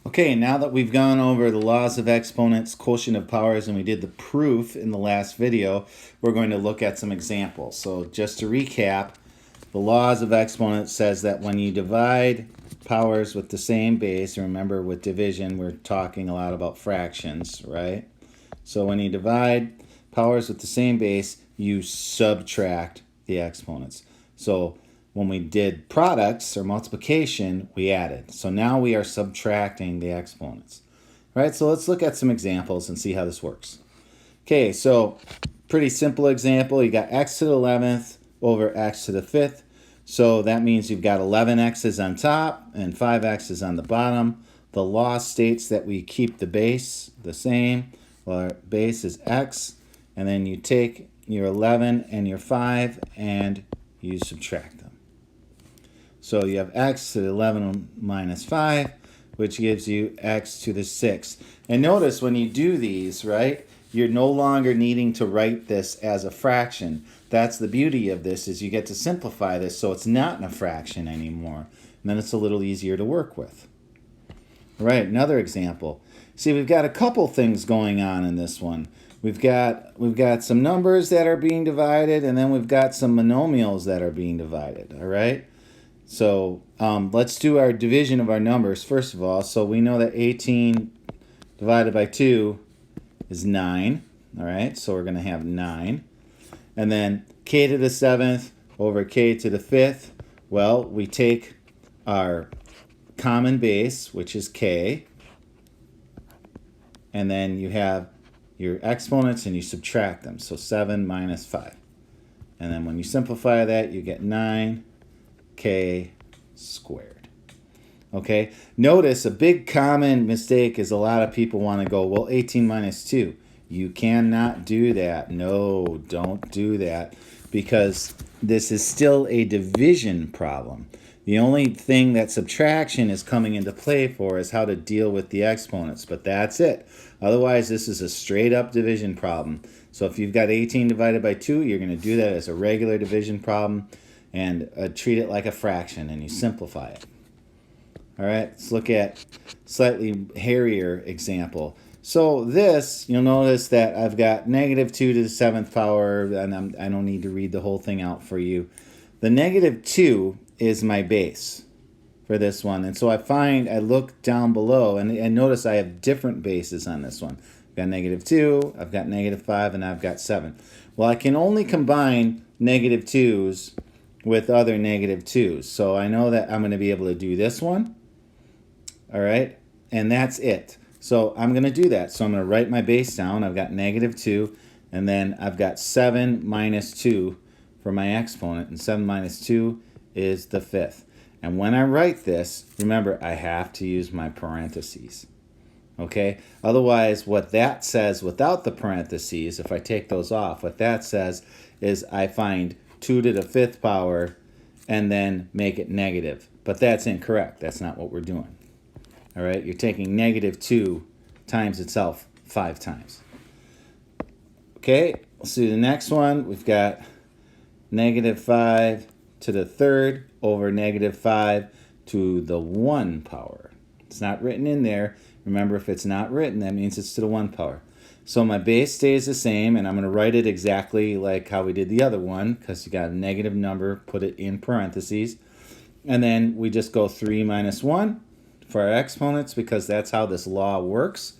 Okay, now that we've gone over the laws of exponents, quotient of powers, and we did the proof in the last video, we're going to look at some examples. So just to recap, the laws of exponents says that when you divide powers with the same base, remember with division we're talking a lot about fractions, right? So when you divide powers with the same base, you subtract the exponents. So when we did products or multiplication, we added. So now we are subtracting the exponents. All right, so let's look at some examples and see how this works. Okay, so pretty simple example. You got x to the 11th over x to the 5th. So that means you've got 11x's on top and 5x's on the bottom. The law states that we keep the base the same. Well, our base is x, and then you take your 11 and your 5 and you subtract them. So you have x to the 11 minus 5, which gives you x to the 6. And notice when you do these, right, you're no longer needing to write this as a fraction. That's the beauty of this, is you get to simplify this so it's not in a fraction anymore. And then it's a little easier to work with. All right, another example. See, we've got a couple things going on in this one. We've got some numbers that are being divided, and then we've got some monomials that are being divided, all right? So let's do our division of our numbers first of all. So we know that 18 divided by 2 is 9. All right, so we're going to have 9. And then k to the 7th over k to the 5th. Well, we take our common base, which is k. And then you have your exponents and you subtract them. So 7 minus 5. And then when you simplify that, you get 9k squared. Okay, notice a big common mistake is a lot of people want to go, well, 18 minus 2. You cannot do that. No, don't do that, because this is still a division problem. The only thing that subtraction is coming into play for is how to deal with the exponents, but that's it. Otherwise, this is a straight up division problem. So if you've got 18 divided by 2, you're going to do that as a regular division problem and treat it like a fraction, and you simplify it. All right, let's look at slightly hairier example. So this, you'll notice that I've got negative 2 to the 7th power, and I don't need to read the whole thing out for you. The negative 2 is my base for this one. And so I look down below, and notice I have different bases on this one. I've got negative 2, I've got negative 5, and I've got 7. Well, I can only combine negative 2's with other negative 2's. So I know that I'm going to be able to do this one. All right, and that's it. So I'm going to do that. So I'm going to write my base down. I've got negative 2, and then I've got 7 minus 2 for my exponent, and 7 minus 2 is the 5th. And when I write this, remember, I have to use my parentheses. Okay? Otherwise, what that says without the parentheses, if I take those off, what that says is I find 2 to the 5th power and then make it negative. But that's incorrect. That's not what we're doing. All right, you're taking negative 2 times itself 5 times. Okay, let's do the next one. We've got negative 5 to the 3rd over negative 5 to the 1 power. It's not written in there. Remember, if it's not written, that means it's to the 1 power. So my base stays the same, and I'm going to write it exactly like how we did the other one, because you got a negative number, put it in parentheses. And then we just go 3 minus 1 for our exponents, because that's how this law works,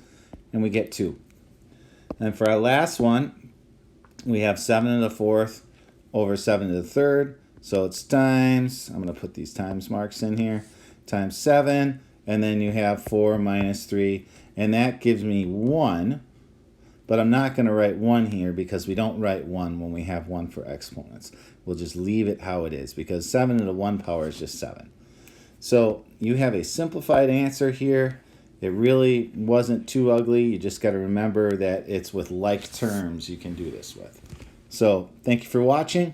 and we get 2. And for our last one, we have 7 to the 4th over 7 to the 3rd, so it's times, I'm going to put these times marks in here, times 7, and then you have 4 minus 3, and that gives me 1, but I'm not going to write 1 here because we don't write 1 when we have 1 for exponents. We'll just leave it how it is, because 7 to the 1 power is just 7. So you have a simplified answer here. It really wasn't too ugly. You just got to remember that it's with like terms you can do this with. So thank you for watching.